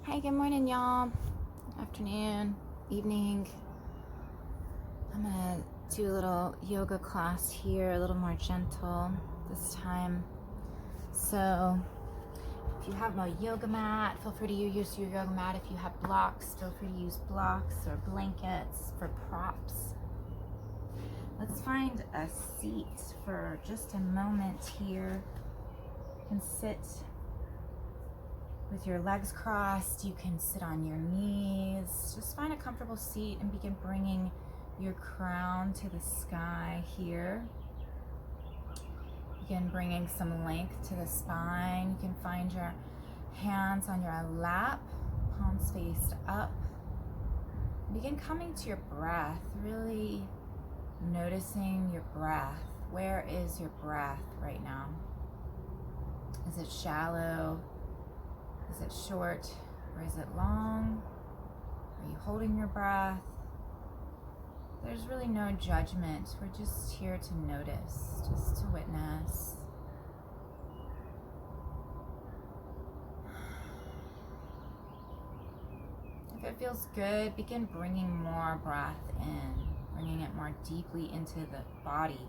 Hey, good morning, y'all. Afternoon, evening. I'm gonna do a little yoga class here, a little more gentle this time. So if you have a yoga mat, feel free to use your yoga mat. If you have blocks, feel free to use blocks or blankets for props. Let's find a seat for just a moment here. You can sit with your legs crossed. You can sit on your knees. Just find a comfortable seat and begin bringing your crown to the sky here. Begin bringing some length to the spine. You can find your hands on your lap, palms faced up. Begin coming to your breath, really noticing your breath. Where is your breath right now? Is it shallow? Is it short or is it long? Are you holding your breath? There's really no judgment. We're just here to notice, just to witness. If it feels good, begin bringing more breath in, bringing it more deeply into the body.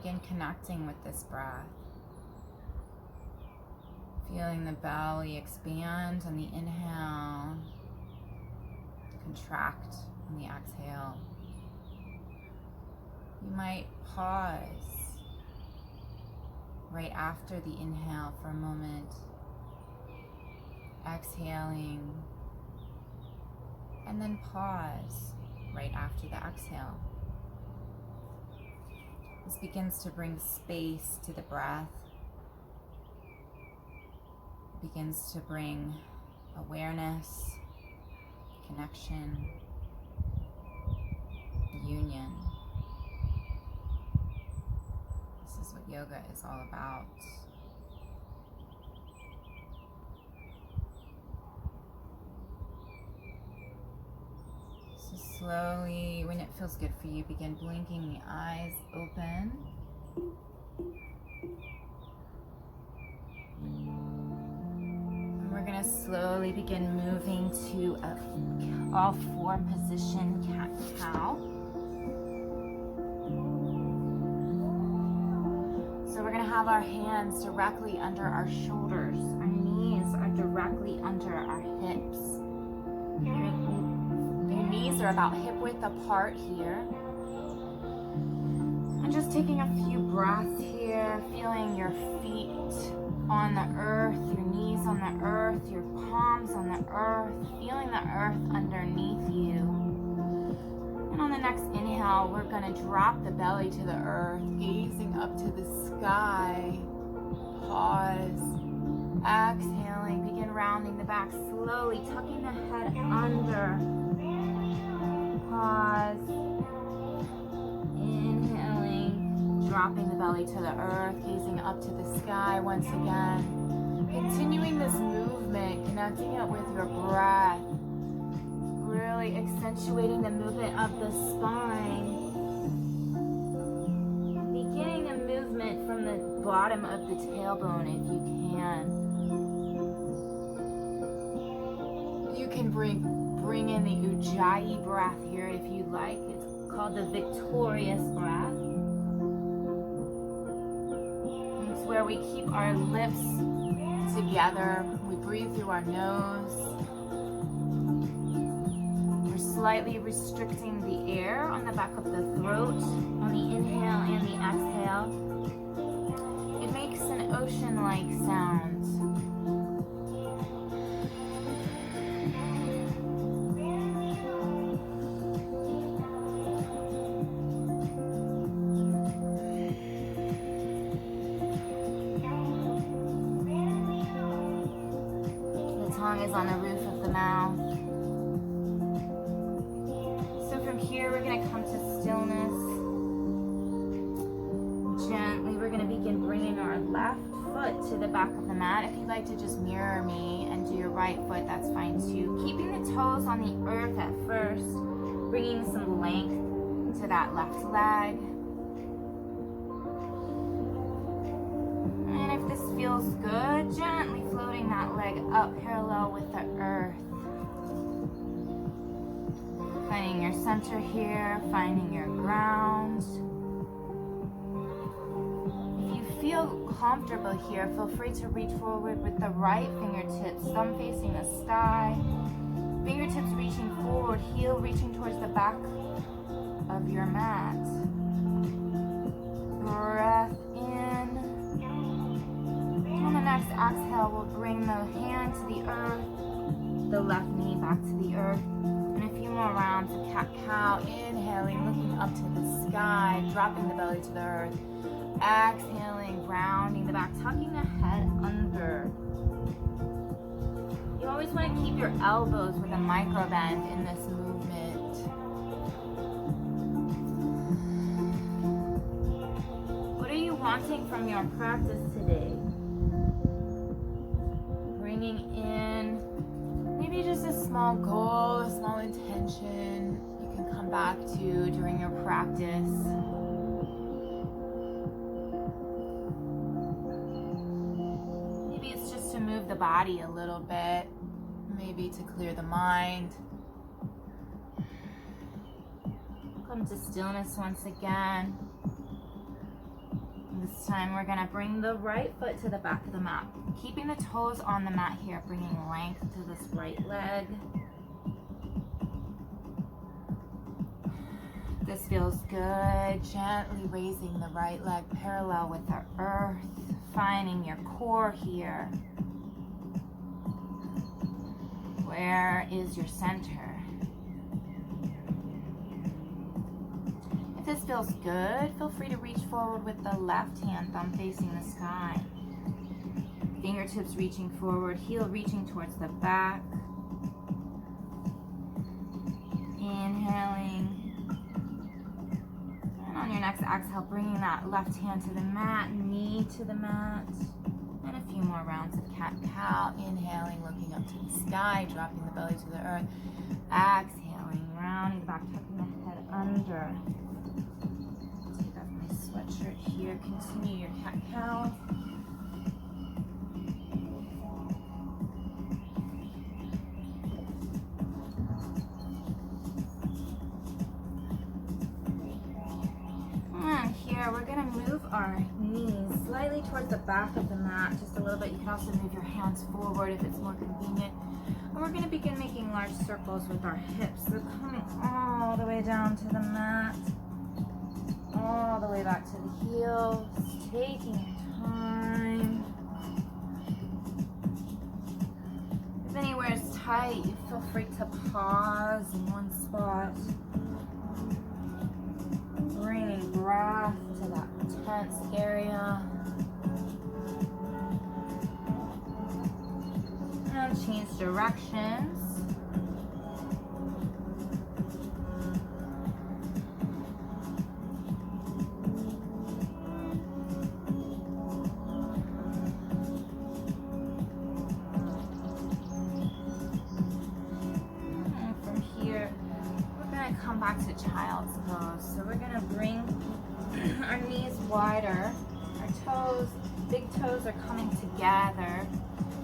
Begin connecting with this breath. Feeling the belly expand on the inhale, contract on the exhale. You might pause right after the inhale for a moment, exhaling, and then pause right after the exhale. This begins to bring space to the breath. It begins to bring awareness, connection, union. This is what yoga is all about. So slowly, when it feels good for you, begin blinking the eyes open. And we're going to slowly begin moving to a all four position, cat-cow. So we're going to have our hands directly under our shoulders. Our knees are directly under our hips. Your knees are about hip width apart here. And just taking a few breaths here, feeling your feet on the earth, your knees on the earth, your palms on the earth, feeling the earth underneath you. And on the next inhale, we're going to drop the belly to the earth, gazing up to the sky. Pause. Exhaling, begin rounding the back slowly, tucking the head under. Pause. Inhaling, dropping the belly to the earth, gazing up to the sky once again. Continuing this movement, connecting it with your breath. Really accentuating the movement of the spine. Beginning the movement from the bottom of the tailbone if you can. You can bring in the Ujjayi breath here if you like. It's called the victorious breath. It's where we keep our lips together. We breathe through our nose. We're slightly restricting the air on the back of the throat on the inhale and the exhale. It makes an ocean-like sound. Is on the roof of the mouth. So from here we're going to come to stillness. Gently we're going to begin bringing our left foot to the back of the mat. If you'd like to just mirror me and do your right foot, that's fine too. Keeping the toes on the earth at first, bringing some length to that left leg. if this feels good, gently floating that leg up parallel with the earth. Finding your center here, finding your ground. If you feel comfortable here, feel free to reach forward with the right fingertips, thumb facing the sky. Fingertips reaching forward, heel reaching towards the back of your mat. Breath in. On the next exhale, we'll bring the hand to the earth, the left knee back to the earth, and a few more rounds of cat-cow. Inhaling, looking up to the sky, dropping the belly to the earth. Exhaling, rounding the back, tucking the head under. You always want to keep your elbows with a micro bend in this movement. What are you wanting from your practice today? Bringing in maybe just a small goal, a small intention you can come back to during your practice. Maybe it's just to move the body a little bit, maybe to clear the mind. Come to stillness once again. This time we're going to bring the right foot to the back of the mat, keeping the toes on the mat here, bringing length to this right leg. This feels good. Gently raising the right leg parallel with the earth, finding your core here. Where is your center? If this feels good, feel free to reach forward with the left hand, thumb facing the sky. Fingertips reaching forward, heel reaching towards the back. Inhaling. And on your next exhale, bringing that left hand to the mat, knee to the mat. And a few more rounds of cat-cow. Inhaling, looking up to the sky, dropping the belly to the earth. Exhaling, rounding the back, tucking the head under. Take off my sweatshirt here. Continue your cat-cow. And here we're going to move our knees slightly towards the back of the mat, just a little bit. You can also move your hands forward if it's more convenient. And we're going to begin making large circles with our hips. So coming all the way down to the mat, all the way back to the heels, taking your time. If anywhere is tight, you feel free to pause in one spot. Bringing breath to that tense area. And change directions. And from here, we're going to come back to child's pose. So we're going to bring our knees wider. Our toes, big toes are coming together.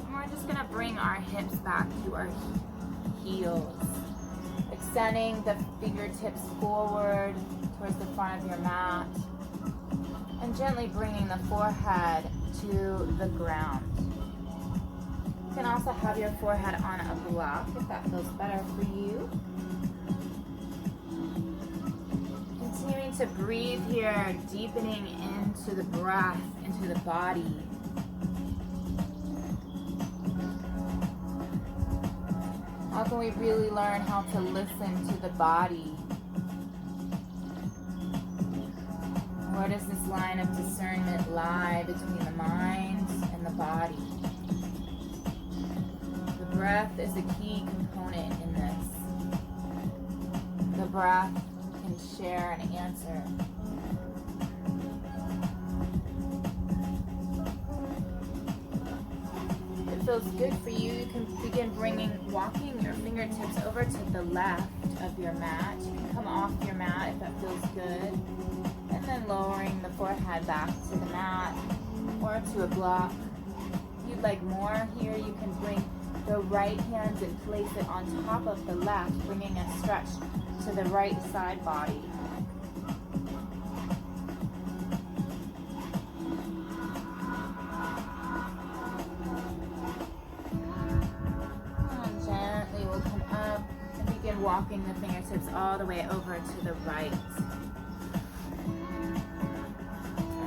And we're just going to bring our hips back to our heels. Extending the fingertips forward towards the front of your mat. And gently bringing the forehead to the ground. You can also have your forehead on a block if that feels better for you. Continuing to breathe here, deepening into the breath, into the body. How can we really learn how to listen to the body? Where does this line of discernment lie between the mind and the body? The breath is a key component in this. The breath can share an answer. If it feels good for you, you can begin walking your fingertips over to the left of your mat. You can come off your mat if that feels good. And then lowering the forehead back to the mat. Or or to a block. If you'd like more here, you can bring the right hand and place it on top of the left, bringing a stretch to the right side body. And gently we'll come up and begin walking the fingertips all the way over to the right.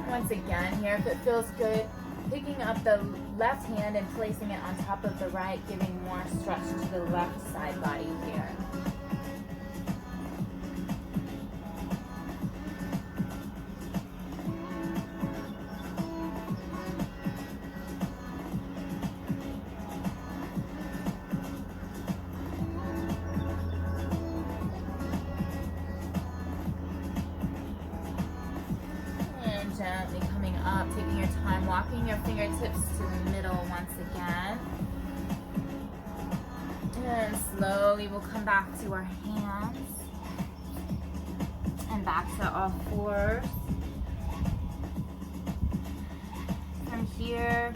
Once again here, if it feels good, picking up the left hand and placing it on top of the right, giving more stretch to the left side body here. Gently coming up, taking your time, walking your fingertips to the middle once again. And slowly we'll come back to our hands and back to all fours. From here,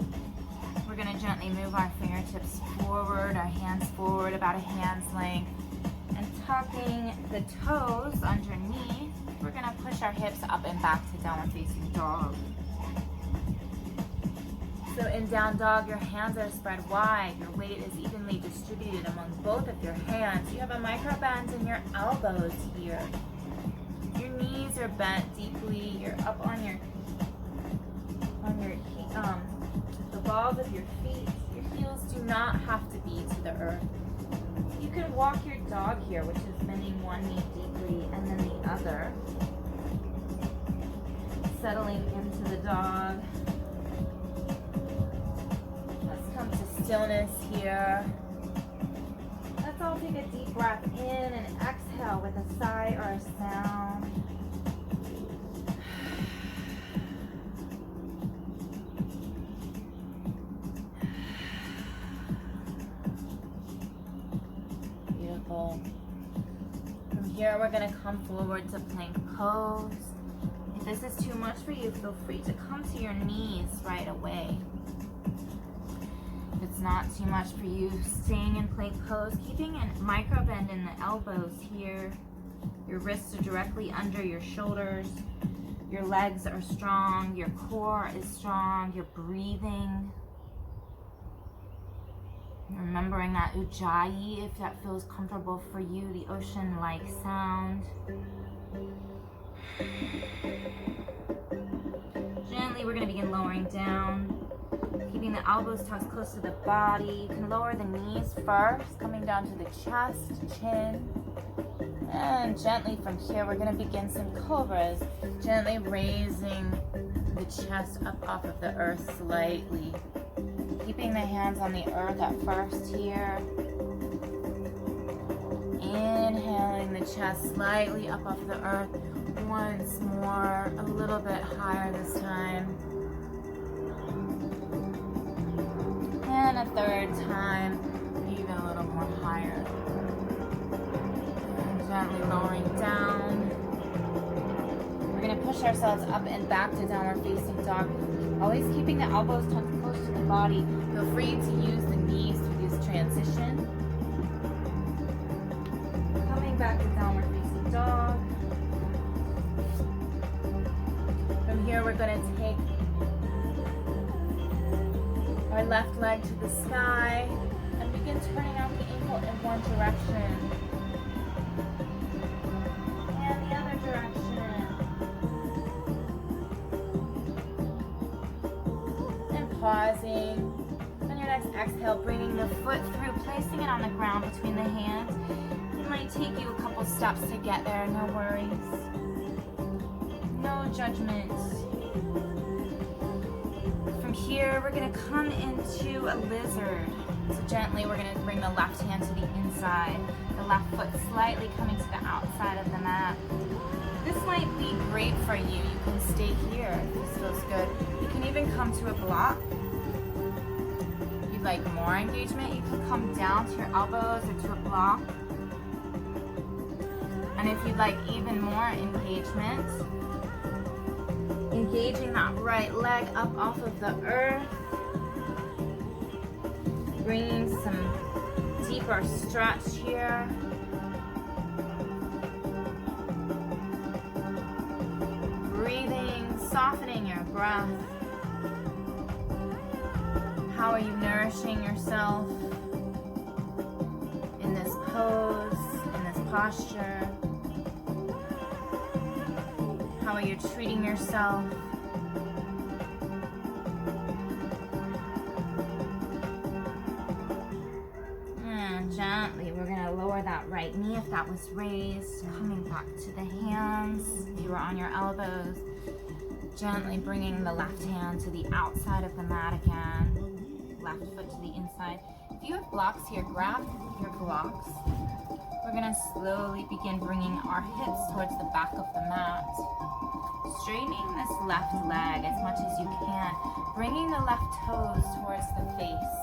we're going to gently move our fingertips forward, our hands forward about a hand's length, and tucking the toes underneath. We're going to push our hips up and back to downward facing dog. So in down dog, your hands are spread wide. Your weight is evenly distributed among both of your hands. You have a micro bend in your elbows here. Your knees are bent deeply. You're up on the balls of your feet. Your heels do not have to be to the earth. You can walk your dog here, which is bending one knee deeply and then the other. Settling into the dog. Let's come to stillness here. Let's all take a deep breath in and exhale with a sigh or a sound. Beautiful. From here, we're going to come forward to plank pose. If this is too much for you, feel free to come to your knees right away. If it's not too much for you, staying in plank pose, keeping a micro bend in the elbows here. Your wrists are directly under your shoulders. Your legs are strong. Your core is strong. You're breathing. Remembering that ujjayi, if that feels comfortable for you, the ocean-like sound. Gently, we're going to begin lowering down, keeping the elbows tucked close to the body. You can lower the knees first, coming down to the chest, chin. And gently from here, we're going to begin some cobras, gently raising the chest up off of the earth slightly. Keeping the hands on the earth at first here. Inhaling the chest slightly up off the earth. Once more, a little bit higher this time. And a third time, even a little more higher. And gently lowering down. We're going to push ourselves up and back to downward facing dog. Always keeping the elbows tucked close to the body. Feel free to use the knees through this transition. Coming back to downward facing dog. From here, we're going to take our left leg to the sky and begin turning out the ankle in one direction and the other direction. Pausing. On your next exhale, bringing the foot through, placing it on the ground between the hands. It might take you a couple steps to get there, no worries. No judgment. From here, we're going to come into a lizard. So gently, we're going to bring the left hand to the inside, the left foot slightly coming to the outside of the mat. This might be great for you. You can stay here if this feels good. You can even come to a block. If you'd like more engagement, you can come down to your elbows or to a block. And if you'd like even more engagement, you Engaging that right leg up off of the earth. Bringing some deeper stretch here. Breathing, softening your breath. How are you nourishing yourself in this pose, in this posture? How are you treating yourself? And gently, we're going to lower that right knee if that was raised. Coming back to the hands. If you were on your elbows, gently bringing the left hand to the outside of the mat again. Left foot to the inside. If you have blocks here, grab your blocks. We're going to slowly begin bringing our hips towards the back of the mat. Straightening this left leg as much as you can. Bringing the left toes towards the face.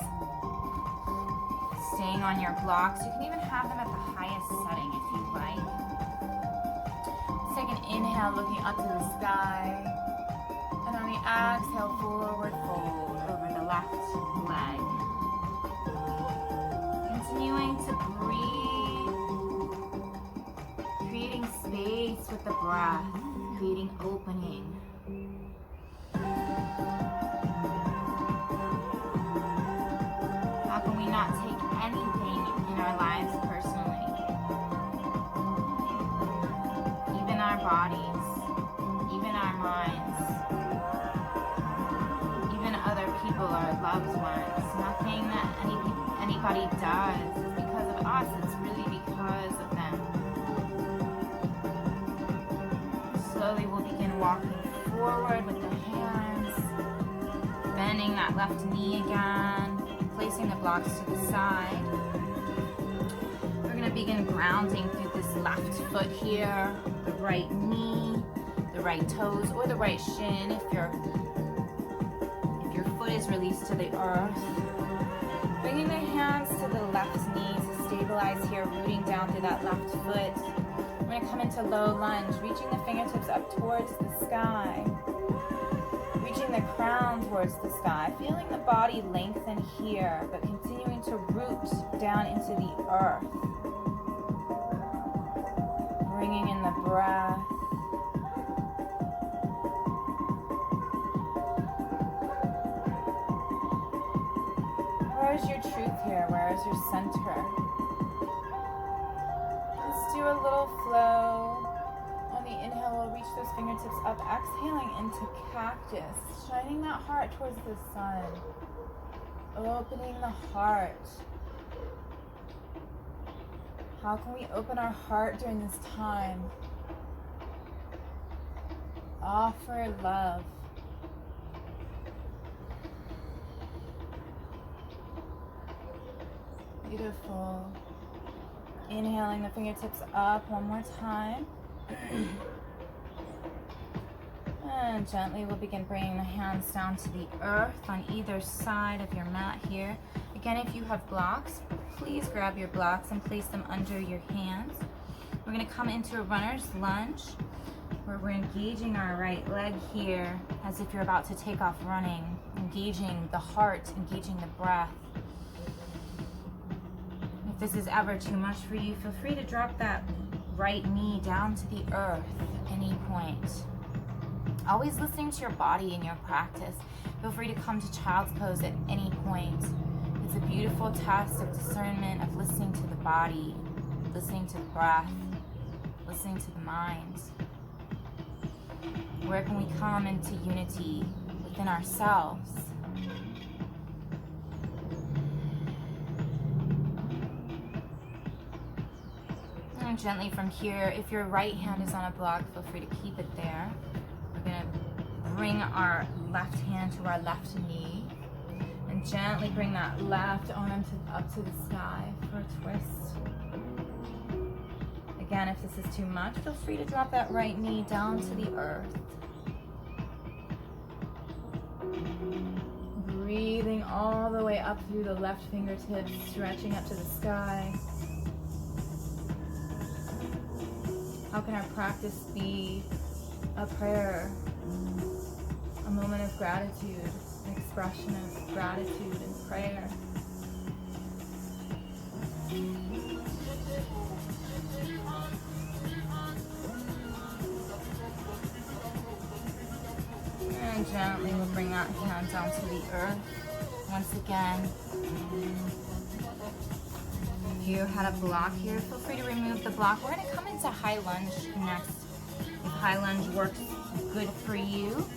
Staying on your blocks. You can even have them at the highest setting if you like. Let's take an inhale, looking up to the sky. And on the exhale, forward fold over the left leg. Continuing to breathe. Creating space with the breath. Creating opening. How can we not take anything in our lives personally? Even our bodies, even our minds, even other people, our loved ones. Nothing that anybody does is because of us, it's really because of them. Slowly we'll begin walking forward with the hands, bending that left knee again, placing the blocks to the side. We're going to begin grounding through this left foot here, the right knee, the right toes, or the right shin if your foot is released to the earth. Bringing the hands to the left knee to stabilize here, rooting down through that left foot. We're going to come into low lunge, reaching the fingertips up towards the sky. Reaching the crown towards the sky. Feeling the body lengthen here, but continuing to root down into the earth. Bringing in the breath. Where is your truth here? Where is your center? Let's do a little flow. On the inhale, we'll reach those fingertips up, exhaling into cactus, shining that heart towards the sun, opening the heart. How can we open our heart during this time? Offer love. Beautiful. Inhaling the fingertips up one more time. And gently we'll begin bringing the hands down to the earth on either side of your mat here. Again, if you have blocks, please grab your blocks and place them under your hands. We're going to come into a runner's lunge where we're engaging our right leg here as if you're about to take off running, engaging the heart, engaging the breath. If this is ever too much for you, feel free to drop that right knee down to the earth at any point. Always listening to your body in your practice. Feel free to come to child's pose at any point. It's a beautiful test of discernment, of listening to the body, listening to the breath, listening to the mind. Where can we come into unity within ourselves? And gently from here, if your right hand is on a block, feel free to keep it there. We're going to bring our left hand to our left knee and gently bring that left arm up to the sky for a twist. Again, if this is too much, feel free to drop that right knee down to the earth. Breathing all the way up through the left fingertips, stretching up to the sky. How can our practice be a prayer? a moment of gratitude, an expression of gratitude and prayer. And gently we'll bring that hand down to the earth. Once again, if you had a block here, feel free to remove the block. We're going to come into high lunge next. If high lunge works good for you,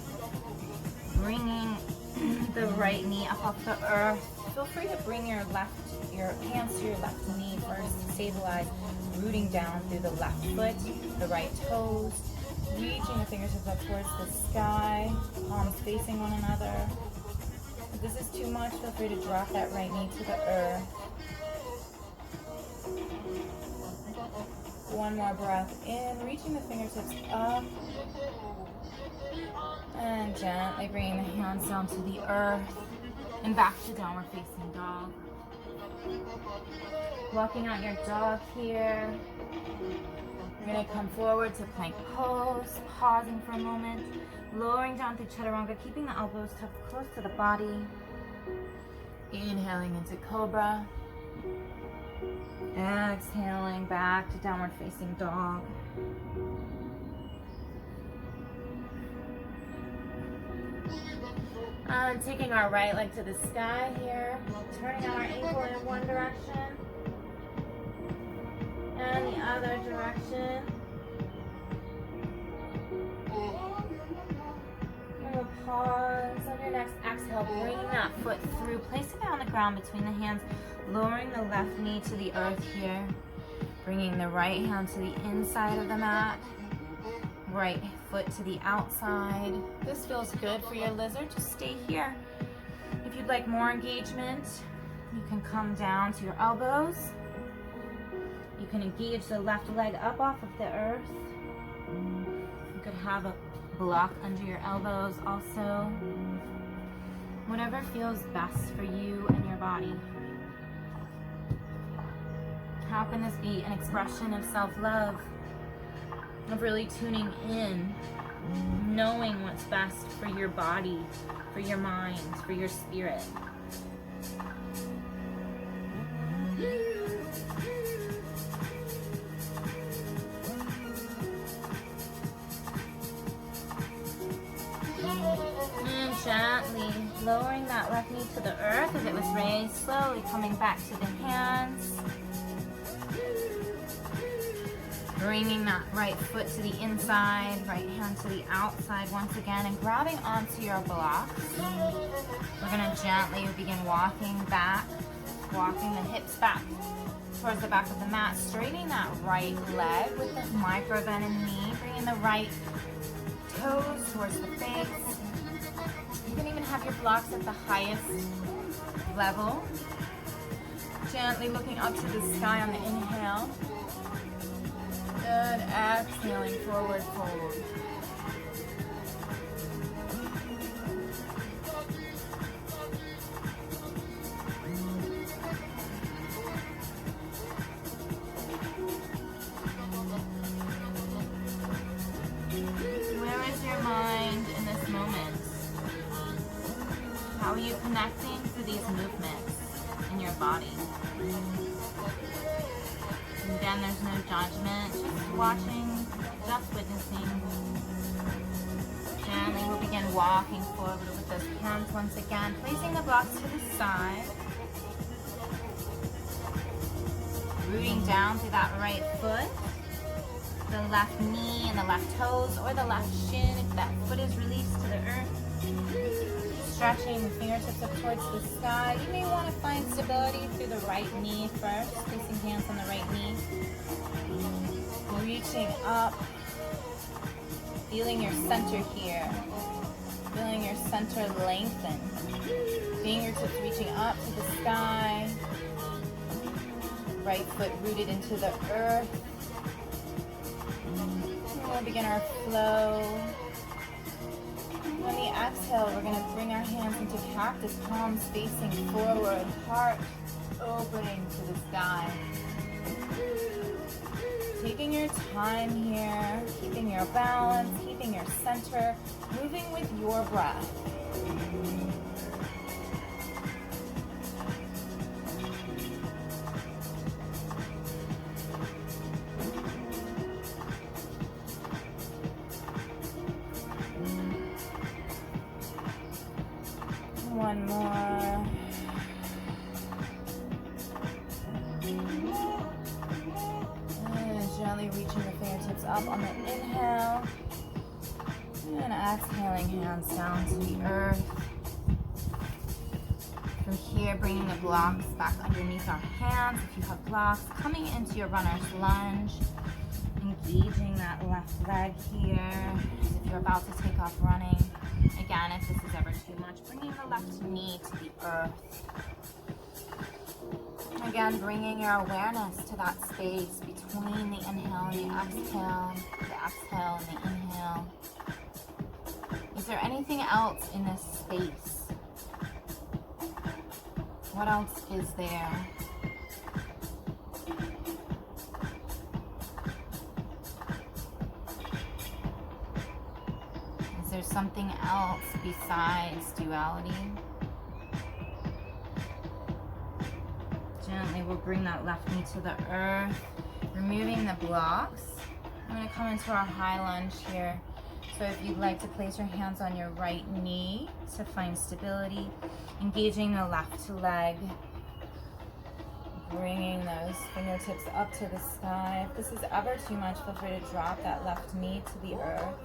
bringing the right knee up off the earth. Feel free to bring your hands to your left knee first to stabilize, rooting down through the left foot, the right toes, reaching the fingertips up towards the sky, palms facing one another. If this is too much, feel free to drop that right knee to the earth. One more breath in, reaching the fingertips up. And gently bringing the hands down to the earth and back to downward facing dog. Walking out your dog here. You're going to come forward to plank pose, pausing for a moment, lowering down through chaturanga, keeping the elbows tucked close to the body. Inhaling into cobra. Exhaling back to downward facing dog. And taking our right leg to the sky here, turning our ankle in one direction and the other direction. And we'll pause on your next exhale, bringing that foot through, placing it on the ground between the hands, lowering the left knee to the earth here, bringing the right hand to the inside of the mat, right foot to the outside. This feels good for your lizard. Just stay here. If you'd like more engagement, you can come down to your elbows. You can engage the left leg up off of the earth. You could have a block under your elbows also. Whatever feels best for you and your body. How can this be an expression of self-love? Of really tuning in, knowing what's best for your body, for your mind, for your spirit. And gently lowering that left knee to the earth if it was raised, slowly coming back to the hands. Bringing that right foot to the inside, right hand to the outside once again, and grabbing onto your blocks. We're going to gently begin walking back, walking the hips back towards the back of the mat, straightening that right leg with the micro bend in the knee, bringing the right toes towards the face. You can even have your blocks at the highest level. Gently looking up to the sky on the inhale. And exhaling, forward fold. Where is your mind in this moment? How are you connecting to these movements in your body? Again, there's no judgment, just watching, just witnessing. Gently we'll begin walking forward with those hands once again, placing the blocks to the side. Rooting down through that right foot, the left knee and the left toes, or the left shin if that foot is released to the earth. Stretching the fingertips up towards the sky. You may want to find stability through the right knee first, placing hands on the right knee. Reaching up, feeling your center here, feeling your center lengthen. Fingertips reaching up to the sky. Right foot rooted into the earth. And we'll begin our flow. On the exhale, we're going to bring our hands into cactus, palms facing forward, heart opening to the sky. Taking your time here, keeping your balance, keeping your center, moving with your breath. One more. And gently reaching the fingertips up on the inhale. And exhaling, hands down to the earth. From here, bringing the blocks back underneath our hands. If you have blocks, coming into your runner's lunge. Engaging that left leg here as if you're about to take off running. Again, if this is ever too much, bringing the left knee to the earth. Again, bringing your awareness to that space between the inhale and the exhale and the inhale. Is there anything else in this space? What else is there? Is there something else besides duality? Gently, we'll bring that left knee to the earth, removing the blocks. I'm going to come into our high lunge here. So if you'd like to place your hands on your right knee to find stability, engaging the left leg, bringing those fingertips up to the sky. If this is ever too much, feel free to drop that left knee to the earth.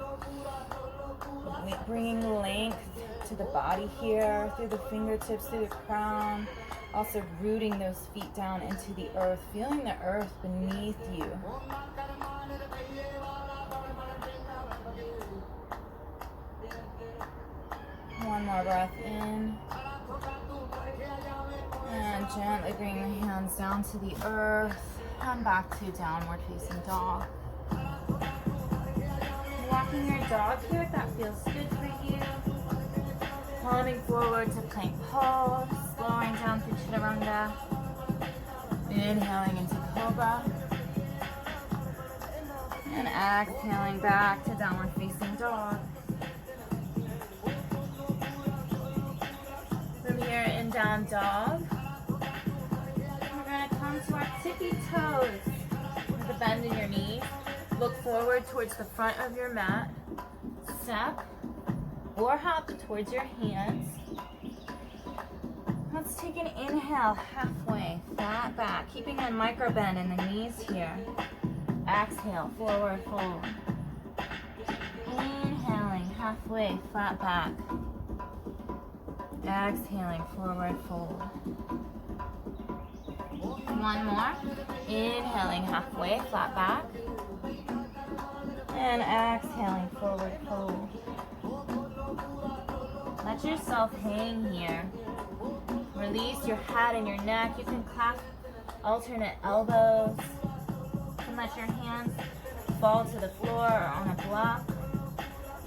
Bringing length to the body here, through the fingertips, through the crown. Also rooting those feet down into the earth, feeling the earth beneath you. One more breath in. And gently bring your hands down to the earth and back to downward facing dog. Walking your dog here if that feels good for you. Coming forward to plank pose, slowing down through chaturanga. Inhaling into cobra. And exhaling back to downward facing dog. From here in down dog, we're going to come to our tippy toes with a bend in your knees. Look forward towards the front of your mat. Step or hop towards your hands. Let's take an inhale halfway, flat back, keeping a micro bend in the knees here. Exhale, forward fold. Inhaling halfway, flat back. Exhaling, forward fold. One more. Inhaling halfway, flat back. And exhaling, forward fold. Let yourself hang here. Release your head and your neck. You can clasp alternate elbows. You can let your hands fall to the floor or on a block.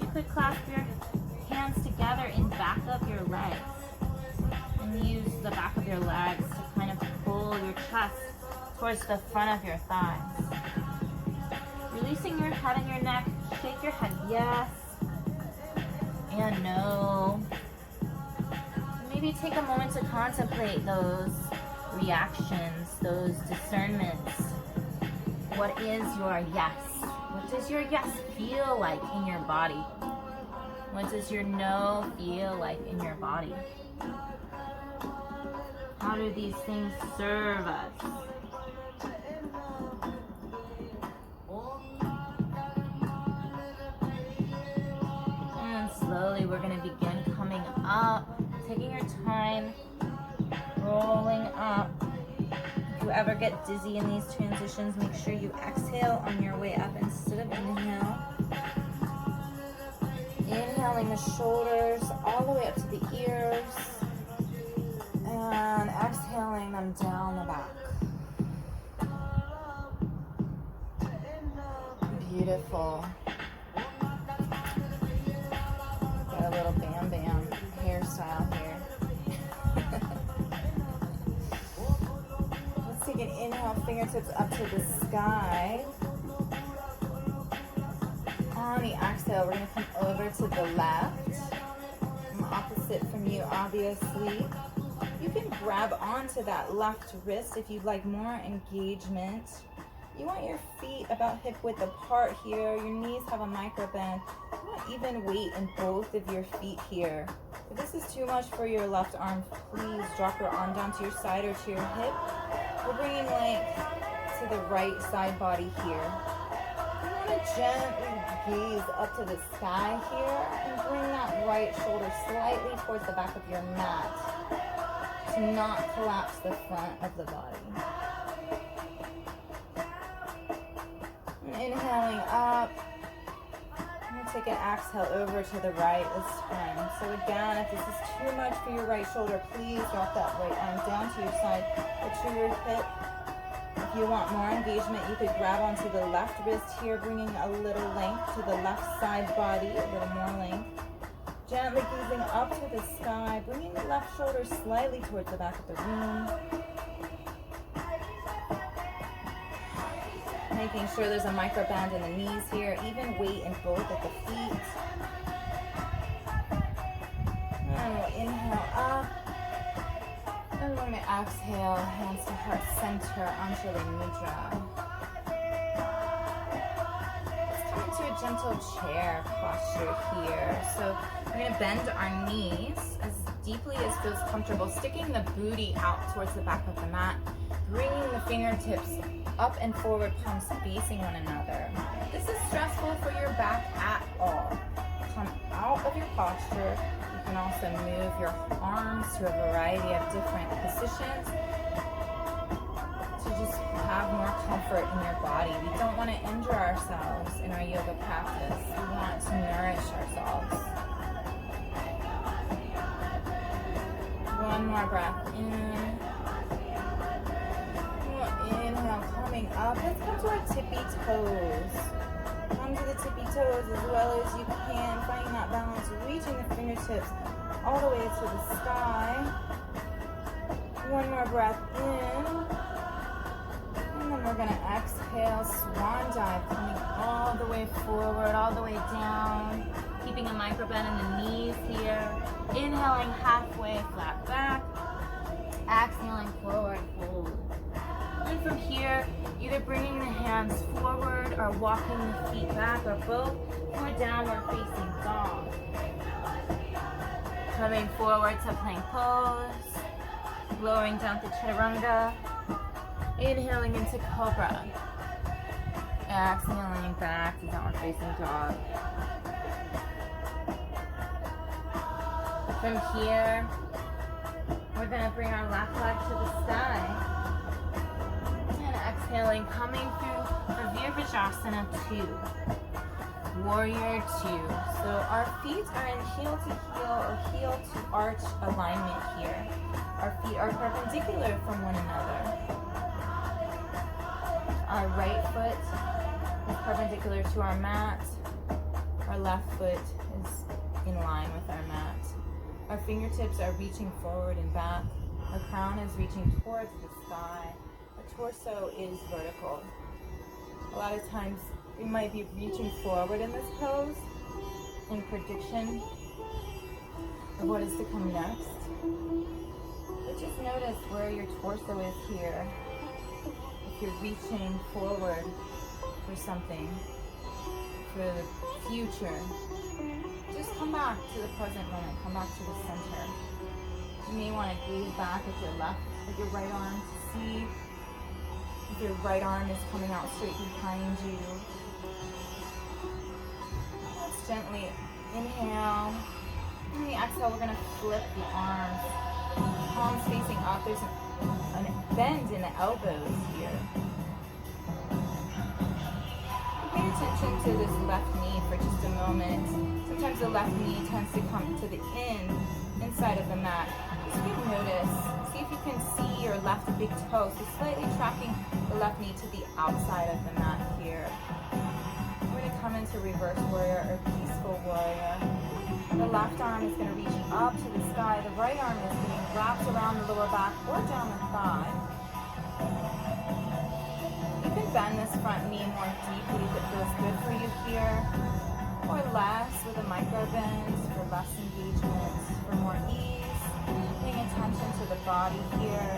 You could clasp your hands together and back up your legs. And use the back of your legs to kind of pull your chest towards the front of your thighs. Releasing your head and your neck. Shake your head yes and no. Maybe take a moment to contemplate those reactions, those discernments. What is your yes? What does your yes feel like in your body? What does your no feel like in your body? How do these things serve us? And slowly we're going to begin coming up, taking your time, rolling up. If you ever get dizzy in these transitions, make sure you exhale on your way up instead of inhale. Inhaling the shoulders all the way up to the ears. And exhaling them down the back. Beautiful. Got a little Bam Bam hairstyle here. Let's take an inhale, fingertips up to the sky. on the exhale, we're going to come over to the left. I'm opposite from you, obviously. You can grab onto that left wrist if you'd like more engagement. You want your feet about hip width apart here. Your knees have a micro bend. You want even weight in both of your feet here. If this is too much for your left arm, please drop your arm down to your side or to your hip. We're bringing length to the right side body here. You want to gently gaze up to the sky here and bring that right shoulder slightly towards the back of your mat to not collapse the front of the body. Inhaling up. I'm going to take an exhale over to the right this time. So again, if this is too much for your right shoulder, please drop that right arm down to your side or to your hip. If you want more engagement, you could grab onto the left wrist here, bringing a little length to the left side body, a little more length. Gently gazing up to the sky, bringing the left shoulder slightly towards the back of the room. Making sure there's a micro bend in the knees here, even weight in both of the feet. And we'll inhale up. And we're going to exhale, hands to heart center, Anjali Mudra. Let's come into a gentle chair posture here. So we're going to bend our knees as deeply as feels comfortable, sticking the booty out towards the back of the mat, bringing the fingertips up and forward, palms facing one another. If this is stressful for your back at all, come out of your posture. You can also move your arms to a variety of different positions to just have more comfort in your body. We don't want to injure ourselves in our yoga practice. We want to nourish ourselves. One more breath in. Inhale, coming up. Let's come to our tippy toes. Come to the tippy toes as well as you can. Finding that balance, reaching the fingertips all the way to the sky. One more breath in. And then we're going to exhale, swan dive, coming all the way forward, all the way down. Keeping a micro bend in the knees here. Inhaling halfway, flat back. Exhaling forward, fold. And from here, either bringing the hands forward or walking the feet back or both for downward facing dog. Coming forward to plank pose. Lowering down to chaturanga. Inhaling into cobra. Exhaling back to downward facing dog. From here, we're going to bring our left leg to the sky. Exhaling, coming through for Virabhadrasana 2, Warrior 2. So our feet are in heel to heel or heel to arch alignment here. Our feet are perpendicular from one another. Our right foot is perpendicular to our mat. Our left foot is in line with our mat. Our fingertips are reaching forward and back. Our crown is reaching towards the sky. Torso is vertical. A lot of times we might be reaching forward in this pose in prediction of what is to come next. But just notice where your torso is here. If you're reaching forward for something, for the future, just come back to the present moment. Come back to the center. You may want to gaze back at your right arm to see if your right arm is coming out straight behind you. Let's gently inhale. On the exhale, we're going to flip the arms. Palms facing up. There's a bend in the elbows here. Pay attention to this left knee for just a moment. Sometimes the left knee tends to come to the inside of the mat. Just give notice. See if you can see your left big toe. So slightly tracking the left knee to the outside of the mat here. We're going to come into reverse warrior or peaceful warrior. The left arm is going to reach up to the sky. The right arm is getting wrapped around the lower back or down the thigh. You can bend this front knee more deeply if it feels good for you here. or less with a micro bend for less engagement, for more ease. Paying attention to the body here.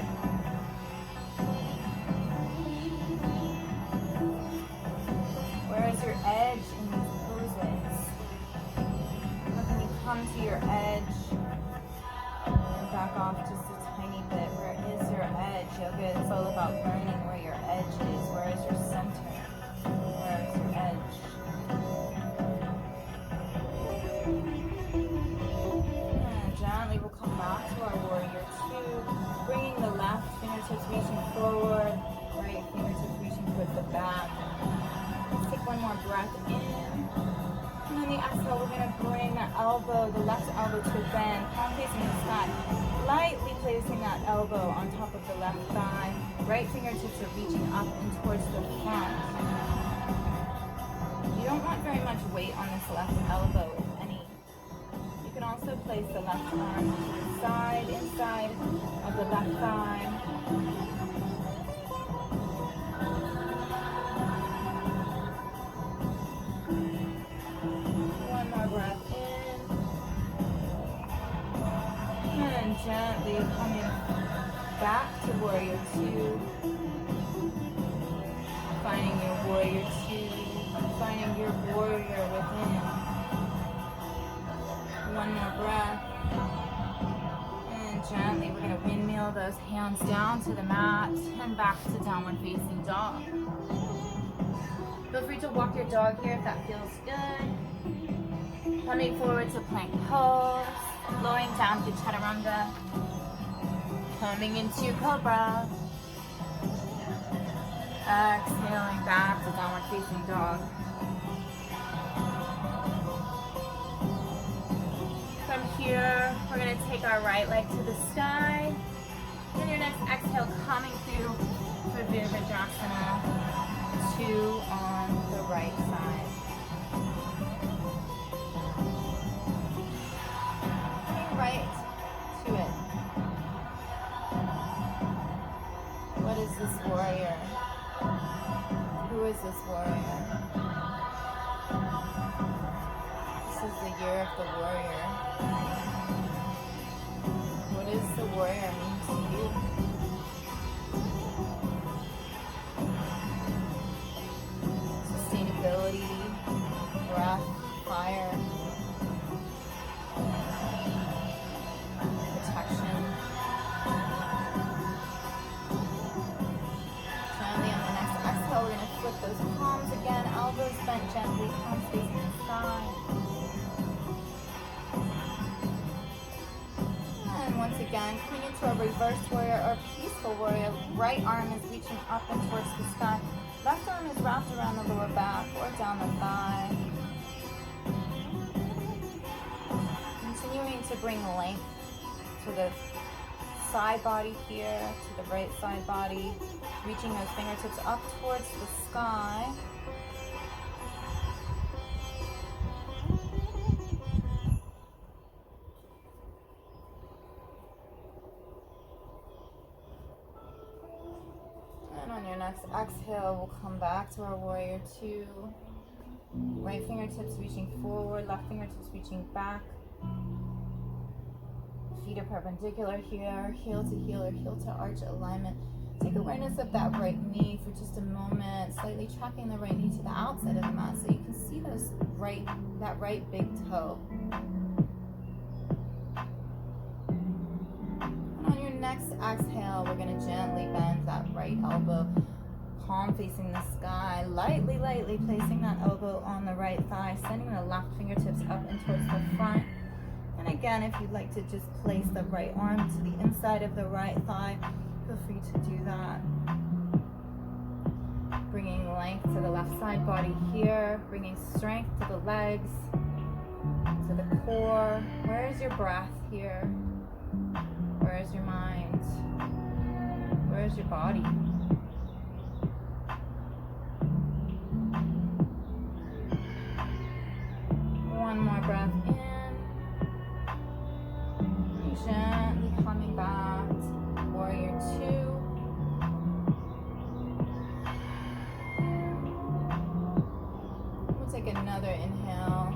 Where is your edge in these poses? How can you come to your edge and back off just a tiny bit? Where is your edge? Yoga is all about learning where your edge is. Where is your center? Where is your edge? And gently we'll come back to our warrior two, bringing the left fingertips reaching forward, right fingertips reaching towards the back. Let's take one more breath in. And on the exhale, we're going to bring that elbow, the left elbow to a bend, palm facing the sky. Lightly placing that elbow on top of the left thigh. Right fingertips are reaching up and towards the front. You don't want very much weight on this left elbow, if any. You can also place the left arm to the side, inside of the left thigh. One more breath in. And gently coming back to warrior two. Finding your warrior two. Finding your warrior within. One more breath. And gently we're going to windmill those hands down to the mat and back to downward facing dog. Feel free to walk your dog here if that feels good. Coming forward to plank pose. Lowering down to chaturanga. Coming into cobra. Exhaling back to downward facing dog. From here, we're going to take our right leg to the sky. And your next exhale, coming through for Virabhadrasana. Two on the right side. Coming right to it. What is this warrior? Who is this warrior? This is the year of the warrior. What does the warrior mean to you? Sustainability, breath, fire, protection. Gently on the next exhale, we're going to flip those palms again, elbows bent gently, palms facing the sky. And once again, coming into a reverse warrior or peaceful warrior, right arm is reaching up and towards the sky. Left arm is wrapped around the lower back or down the thigh. Continuing to bring length to the side body here, to the right side body. Reaching those fingertips up towards the sky. And on your next exhale, we'll come back to our warrior two. Right fingertips reaching forward, left fingertips reaching back. Feet are perpendicular here, heel to heel or heel to arch alignment. Take awareness of that right knee for just a moment, slightly tracking the right knee to the outside of the mat so you can see that right big toe. And on your next exhale, we're going to gently bend that right elbow, palm facing the sky, lightly placing that elbow on the right thigh, sending the left fingertips up and towards the front. And again, if you'd like to just place the right arm to the inside of the right thigh, feel free to do that. Bringing length to the left side body here, bringing strength to the legs, to the core. Where is your breath here? Where is your mind? Where is your body? One more breath in. Gently coming back to warrior two. We'll take another inhale.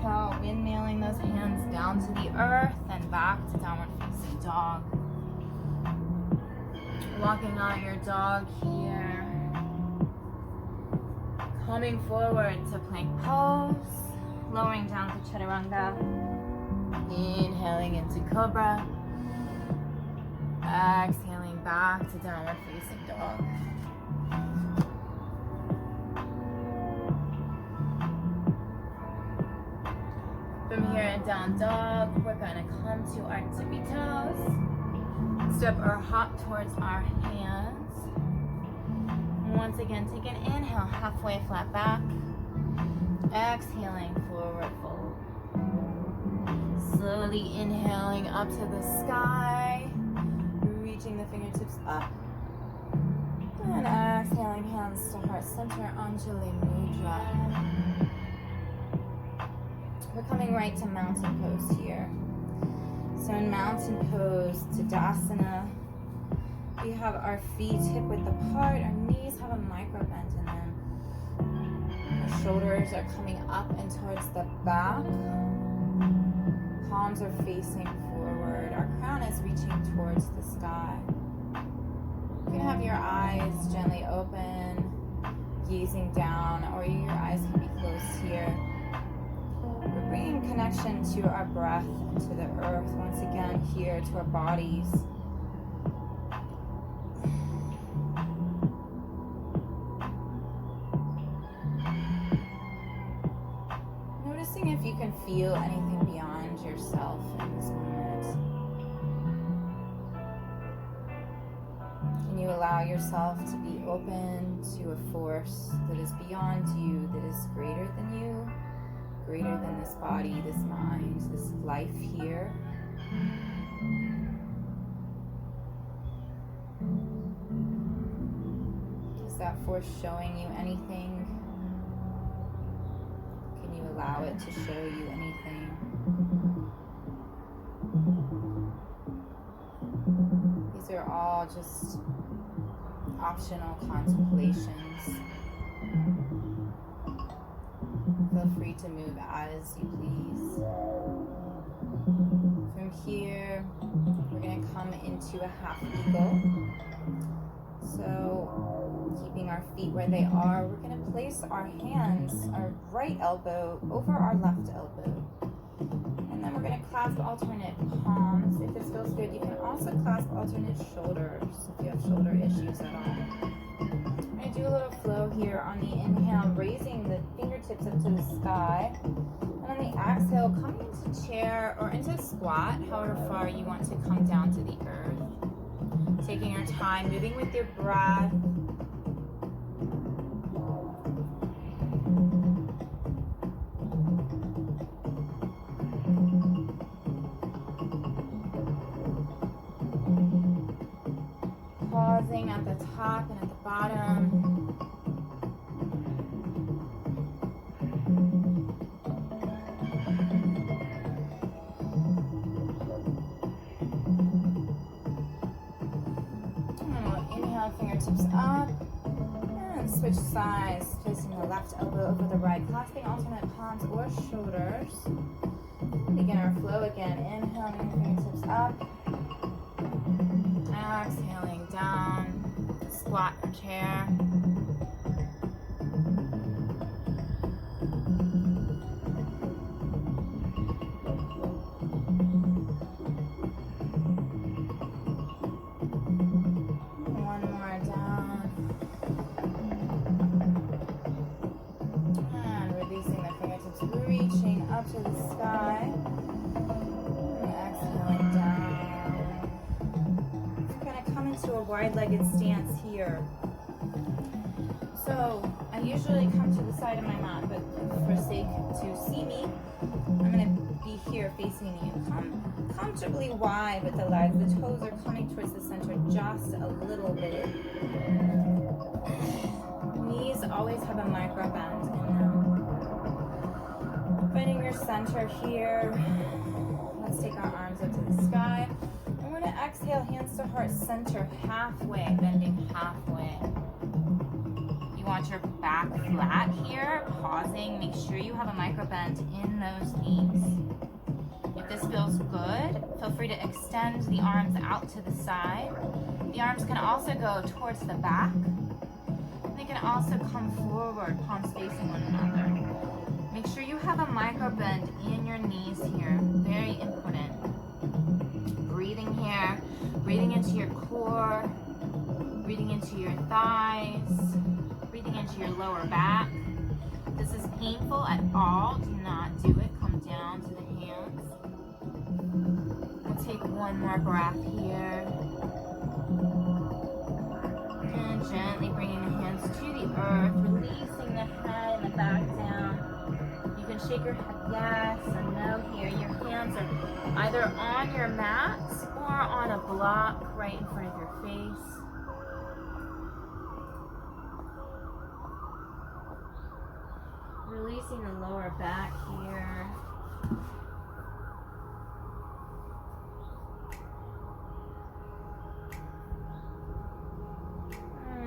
inhale, windmilling those hands down to the earth and back to downward facing dog. Walking on your dog here. Coming forward to plank pose. Lowering down to chaturanga. Inhaling into cobra. Exhaling back to downward facing dog. From here in down dog, we're gonna come to our tippy toes. Step or hop towards our hands. Once again, take an inhale, halfway flat back. Exhaling, forward fold. Slowly inhaling up to the sky. Reaching the fingertips up. And exhaling, hands to heart center, Anjali Mudra. We're coming right to mountain pose here. So in mountain pose, Tadasana, we have our feet hip-width apart, our knees have a micro bend in them. Our shoulders are coming up and towards the back. Palms are facing forward. Our crown is reaching towards the sky. You can have your eyes gently open, gazing down, or your eyes can be closed here. We're bringing connection to our breath and to the earth, once again here to our bodies. Noticing if you can feel anything beyond yourself in this moment. Can you allow yourself to be open to a force that is beyond you, that is greater than you? Greater than this body, this mind, this life here. Is that force showing you anything? Can you allow it to show you anything? These are all just optional contemplations. Feel free to move as you please. From here, we're going to come into a half eagle. So, keeping our feet where they are, we're going to place our hands, our right elbow over our left elbow. And then we're going to clasp alternate palms. If this feels good, you can also clasp alternate shoulders if you have shoulder issues at all. I'm going to do a little flow here on the inhale, raising the fingertips up to the sky. And on the exhale, coming into chair or into squat, however far you want to come down to the earth. Taking your time, moving with your breath. Pausing at the top and at the bottom. Inhale, fingertips up. And switch sides, placing the left elbow over the right, clasping alternate palms or shoulders. Begin our flow again. Inhaling, fingertips up. Exhaling down, squat or chair. One more down. And releasing the fingertips, reaching up to the sky. And exhaling down. To a wide-legged stance here. So I usually come to the side of my mat, but for sake to see me, I'm going to be here facing you. Come comfortably wide with the legs. The toes are coming towards the center just a little bit. Knees always have a micro bend in them. Finding your center here. Let's take our arms up to the sky. We're going to exhale, hands to heart center, halfway, bending halfway. You You want your back flat here, pausing. Make sure you have a micro bend in those knees. If this feels good, feel free to extend the arms out to the side. The arms can also go towards the back. They can also come forward, palms facing one another. Make sure you have a micro bend in your knees here. Very important. Breathing here, breathing into your core, breathing into your thighs, breathing into your lower back. If this is painful at all, do not do it. Come down to the hands. We'll take one more breath here. And gently bringing the hands to the earth, releasing the head and the back down. You can shake your head yes and no here. Your hands are either on your mat or on a block right in front of your face. Releasing the lower back here.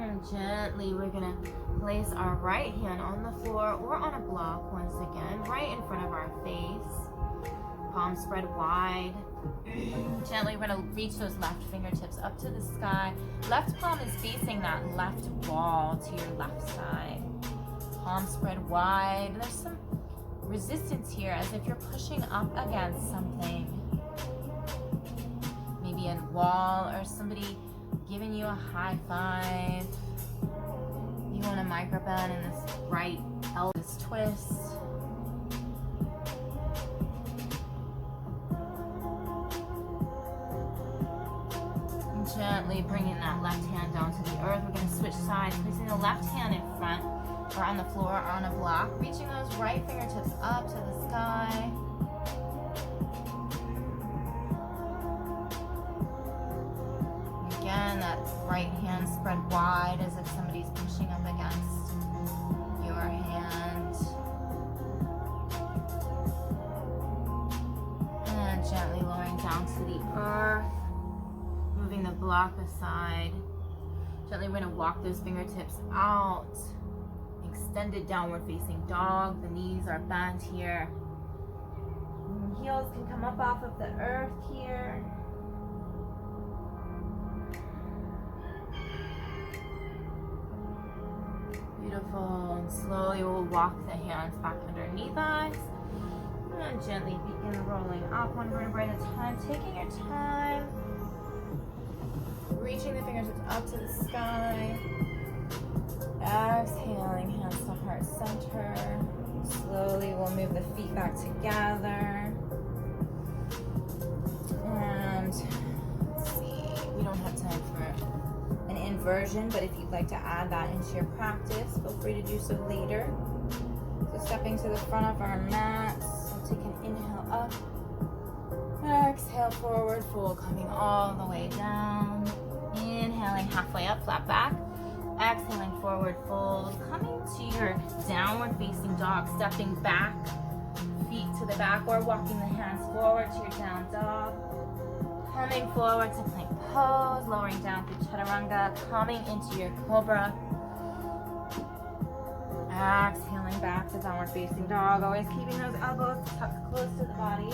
And gently, we're gonna place our right hand on the floor or on a block once again, right in front of our face. Palms spread wide. Gently, we're gonna reach those left fingertips up to the sky. Left palm is facing that left wall to your left side. Palms spread wide. There's some resistance here, as if you're pushing up against something. Maybe a wall or somebody giving you a high five. You want a micro bend in this right pelvis twist. And gently bringing that left hand down to the earth. We're going to switch sides, placing the left hand in front or on the floor or on a block, reaching those right fingertips up to the sky. Again, that right hand spread wide as if somebody's pushing up against your hand. And gently lowering down to the earth, moving the block aside. Gently, we're going to walk those fingertips out. Extended downward facing dog. The knees are bent here. Heels can come up off of the earth here. Beautiful. And slowly we'll walk the hands back underneath us. And gently begin rolling up one vertebrae at a time. Taking your time. Reaching the fingertips up to the sky. Exhaling, hands to heart center. Slowly we'll move the feet back together. And let's see, we don't have time for an inversion, but if you'd like to add that into your practice, feel free to do so later. So stepping to the front of our mats, we'll take an inhale up. Exhale, forward fold, coming all the way down. Inhaling halfway up, flat back. Exhaling, forward fold, coming to your downward facing dog, stepping back, feet to the back, or walking the hands forward to your down dog. Coming forward to plank pose, lowering down through chaturanga, coming into your cobra. Exhaling back to downward facing dog, always keeping those elbows tucked close to the body.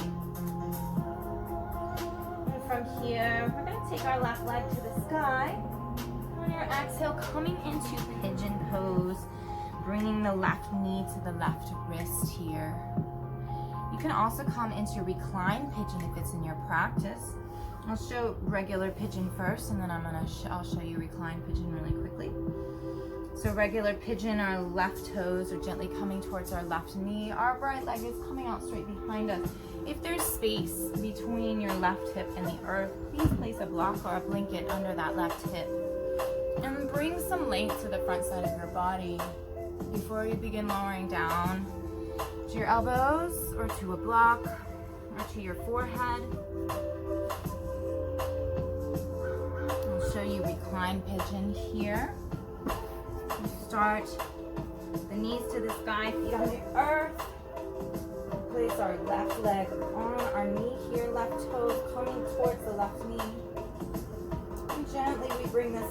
And from here, we're going to take our left leg to the sky. On your exhale, coming into pigeon pose, bringing the left knee to the left wrist here. You can also come into reclined pigeon if it's in your practice. I'll show regular pigeon first, and then I'll show you reclined pigeon really quickly. So regular pigeon, our left toes are gently coming towards our left knee. Our right leg is coming out straight behind us. If there's space between your left hip and the earth, please place a block or a blanket under that left hip. And bring some length to the front side of your body before you begin lowering down to your elbows or to a block or to your forehead. I'll show you reclined pigeon here. We start the knees to the sky, feet on the earth. Place our left leg on our knee here, left toes coming towards the left knee. gently we bring this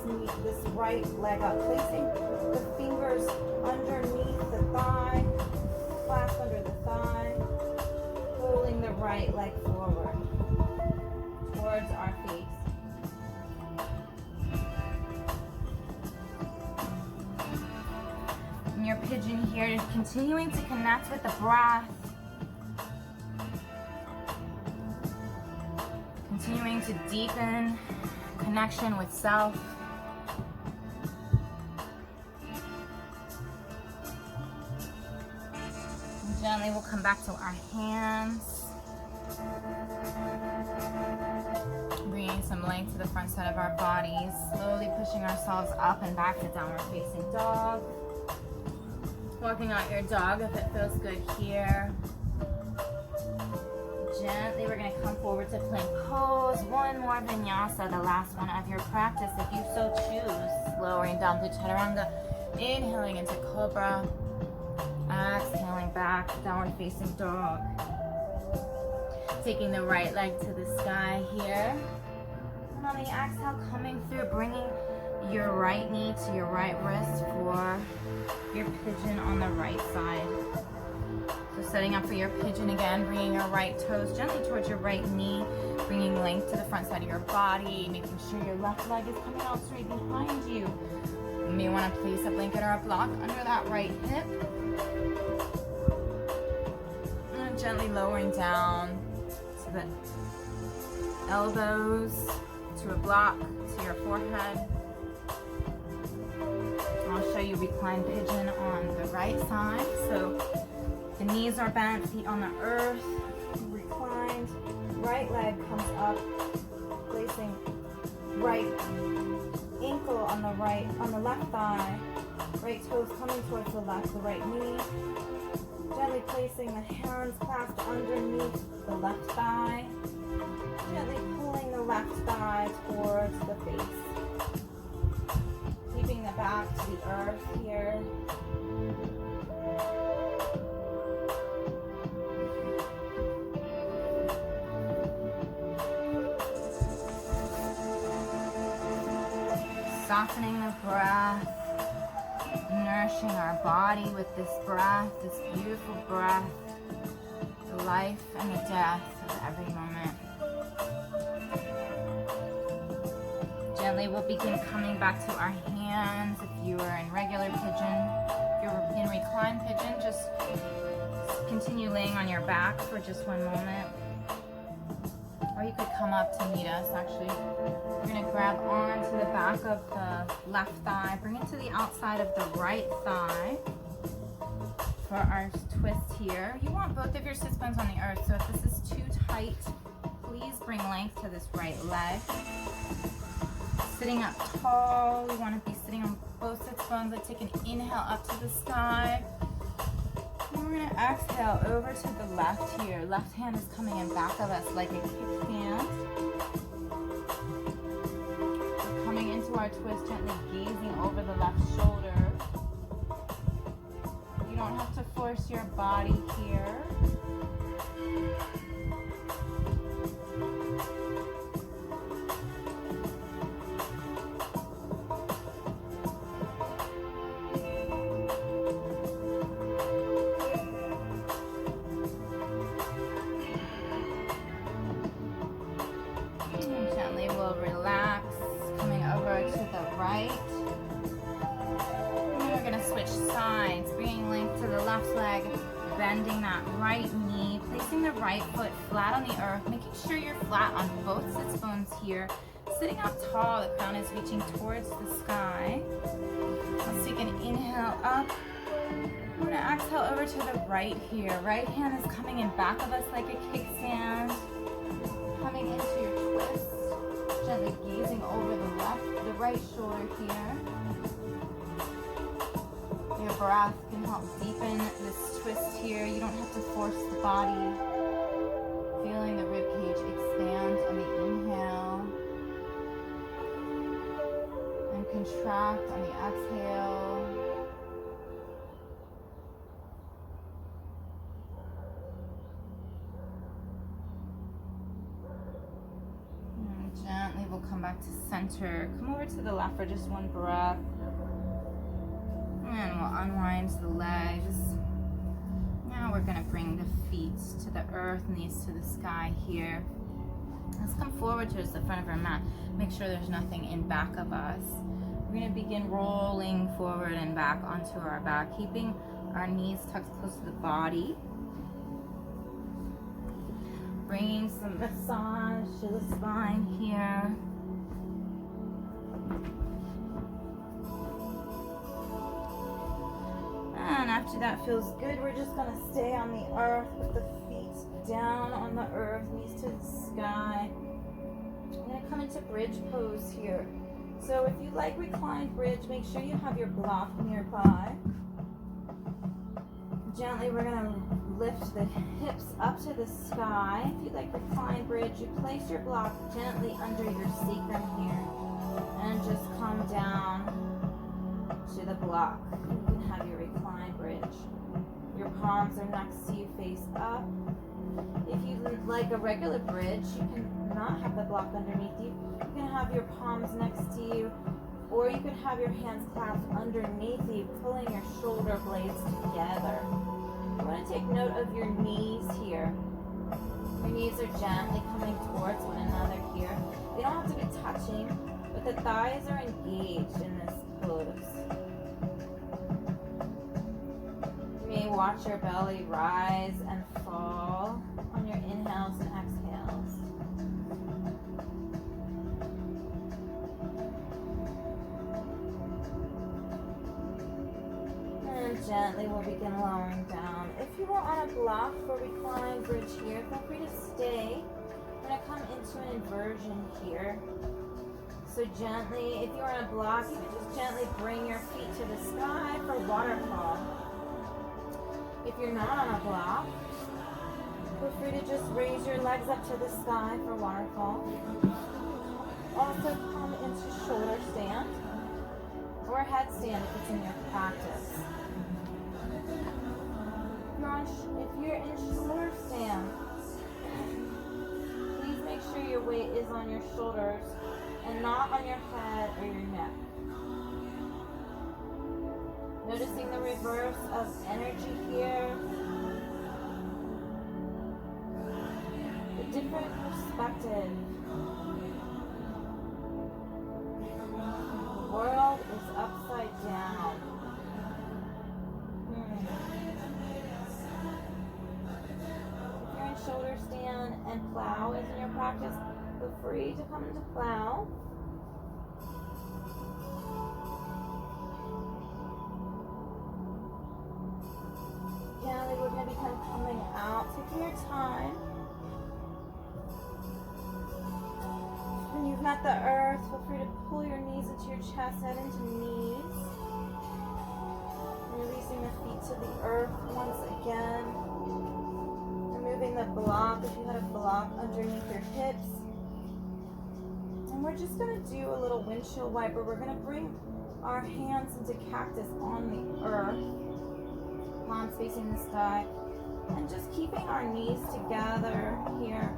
right leg up, placing the fingers underneath the thigh, clasp under the thigh, pulling the right leg forward towards our face. In your pigeon here, just continuing to connect with the breath. Continuing to deepen connection with self. And gently we'll come back to our hands. Bringing some length to the front side of our bodies. Slowly pushing ourselves up and back to downward facing dog. Walking out your dog if it feels good here. Gently, we're going to come forward to plank pose. One more vinyasa, the last one of your practice, if you so choose. Lowering down through chaturanga, inhaling into cobra, exhaling back, downward facing dog. Taking the right leg to the sky here. And on the exhale, coming through, bringing your right knee to your right wrist for your pigeon on the right side. So setting up for your pigeon again, bringing your right toes gently towards your right knee, bringing length to the front side of your body, making sure your left leg is coming out straight behind you. You may want to place a blanket or a block under that right hip. And gently lowering down to the elbows, to a block, to your forehead. I'll show you reclined pigeon on the right side. So the knees are bent, feet on the earth, reclined. Right leg comes up, placing right ankle on the left thigh. Right toes coming towards the left, the right knee. Gently placing the hands clasped underneath the left thigh. Gently pulling the left thigh towards the face. Keeping the back to the earth here. Softening the breath, nourishing our body with this breath, this beautiful breath, the life and the death of every moment. Gently we'll begin coming back to our hands. If you are in regular pigeon, if you're in reclined pigeon, just continue laying on your back for just one moment. Or you could come up to meet us, actually. We're going to grab onto the back of the left thigh, bring it to the outside of the right thigh for our twist here. You want both of your sit bones on the earth, so if this is too tight, please bring length to this right leg. Sitting up tall, we want to be sitting on both sit bones. Let's take an inhale up to the sky. And we're going to exhale over to the left here. Left hand is coming in back of us like a kickstand. We're coming into our twist, gently gazing over the left shoulder. You don't have to force your body here. Bending that right knee, placing the right foot flat on the earth, making sure you're flat on both sits bones here. Sitting up tall, the crown is reaching towards the sky. Let's take an inhale up. We're going to exhale over to the right here. Right hand is coming in back of us like a kickstand. Coming into your twist, gently gazing over the right shoulder here. Your breath can help deepen this twist here. You don't have to force the body. Feeling the ribcage expand on the inhale and contract on the exhale. And Gently, we'll come back to center. Come over to the left for just one breath. And we'll unwind the legs. Now we're going to bring the feet to the earth, knees to the sky here. Let's come forward towards the front of our mat. Make sure there's nothing in back of us. We're going to begin rolling forward and back onto our back, keeping our knees tucked close to the body. Bringing some massage to the spine here. And after that feels good, we're just going to stay on the earth with the feet down on the earth, knees to the sky. I'm going to come into bridge pose here. So if you like reclined bridge, make sure you have your block nearby. Gently, we're going to lift the hips up to the sky. If you like reclined bridge, you place your block gently under your sacrum here and just come down to the block. You can have your reclined bridge. Your palms are next to you, face up. If you like a regular bridge, you can not have the block underneath you. You can have your palms next to you, or you could have your hands clasped underneath you, pulling your shoulder blades together. You want to take note of your knees here. Your knees are gently coming towards one another here. They don't have to be touching, but the thighs are engaged in this pose. You may watch your belly rise and fall on your inhales and exhales. And gently we'll begin lowering down. If you are on a block for reclined bridge here, feel free to stay. I'm going to come into an inversion here. So gently, if you're on a block, you can just gently bring your feet to the sky for waterfall. If you're not on a block, feel free to just raise your legs up to the sky for waterfall. Also come into shoulder stand or headstand if it's in your practice. If you're in shoulder stand, please make sure your weight is on your shoulders and not on your head or your neck. Noticing the reverse of energy here. A different perspective. The world is upside down. If you're in shoulder stand and plow is in your practice, feel free to come into plow. Gently, we're going to be coming out, taking your time. When you've met the earth, feel free to pull your knees into your chest, head into knees. Releasing the feet to the earth once again. Removing the block, if you had a block underneath your hips. And we're just going to do a little windshield wiper. We're going to bring our hands into cactus on the earth. Palms facing the sky. And just keeping our knees together here.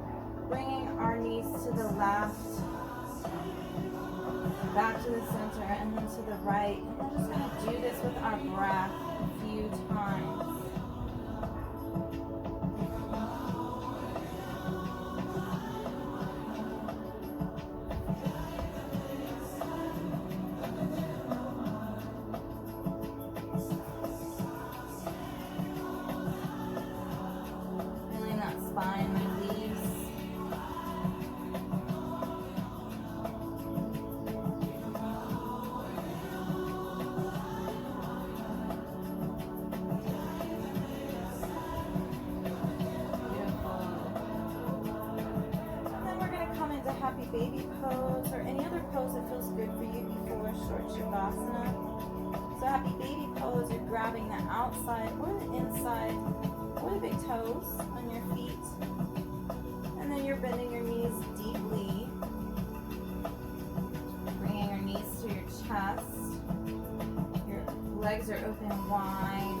Bringing our knees to the left. Back to the center and then to the right. And we're just going to do this with our breath a few times. Feeling that spine release. Happy baby pose or any other pose that feels good for you before short shavasana. So happy baby pose, you're grabbing the outside or the inside or the big toes on your feet. And then you're bending your knees deeply. Bringing your knees to your chest. Your legs are open wide.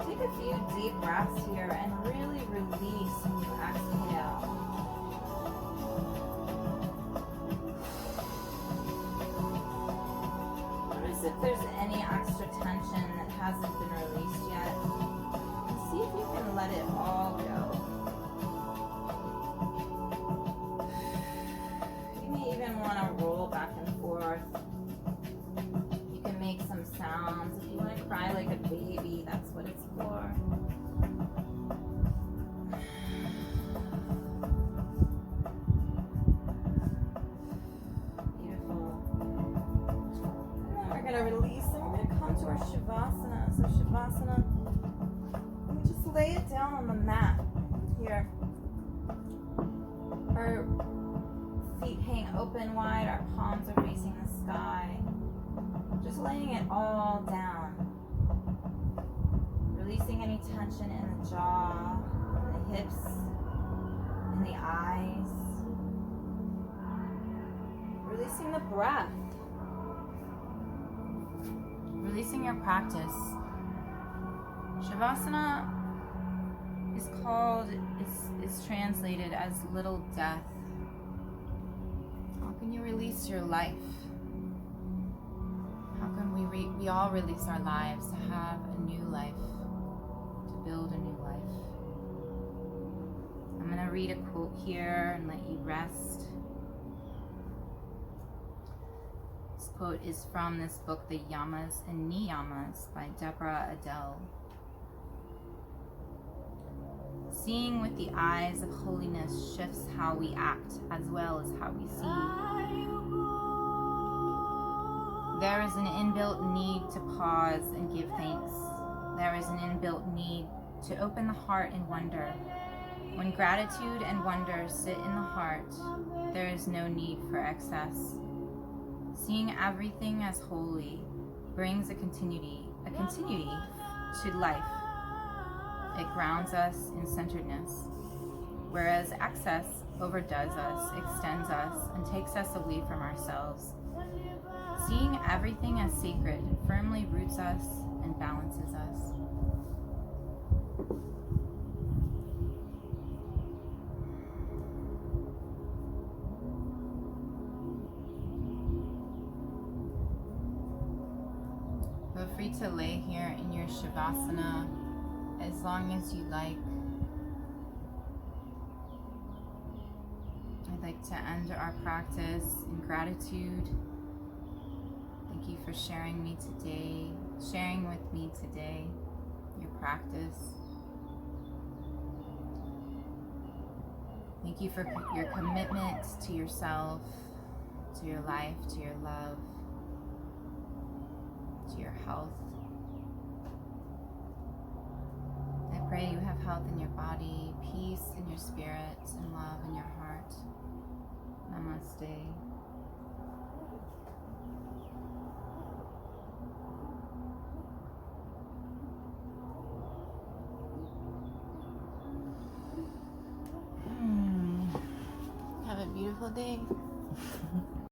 Take a few deep breaths here and really release when you exhale. there's any extra tension that hasn't been released yet. See if you can let it all go. You may even want to roll back and forth. You can make some sounds. If you want to cry like a baby, that's what it's for. Release, and we're going to come to our Shavasana. So Shavasana, we just lay it down on the mat here. Our feet hang open wide, our palms are facing the sky. Just laying it all down. Releasing any tension in the jaw, in the hips, in the eyes. Releasing the breath. Releasing your practice. Shavasana is translated as little death. How can you release your life? How can we all release our lives to have a new life, to build a new life? I'm going to read a quote here and let you rest. This quote is from this book, The Yamas and Niyamas by Deborah Adele. Seeing with the eyes of holiness shifts how we act as well as how we see. There is an inbuilt need to pause and give thanks. There is an inbuilt need to open the heart and wonder. When gratitude and wonder sit in the heart, there is no need for excess. Seeing everything as holy brings a continuity to life. It grounds us in centeredness, whereas excess overdoes us, extends us, and takes us away from ourselves. Seeing everything as sacred firmly roots us and balances us. Feel free to lay here in your Shavasana as long as you like. I'd like to end our practice in gratitude. Thank you for sharing with me today, your practice. Thank you for your commitment to yourself, to your life, to your love, to your health. I pray you have health in your body, peace in your spirit, and love in your heart. Namaste. Have a beautiful day.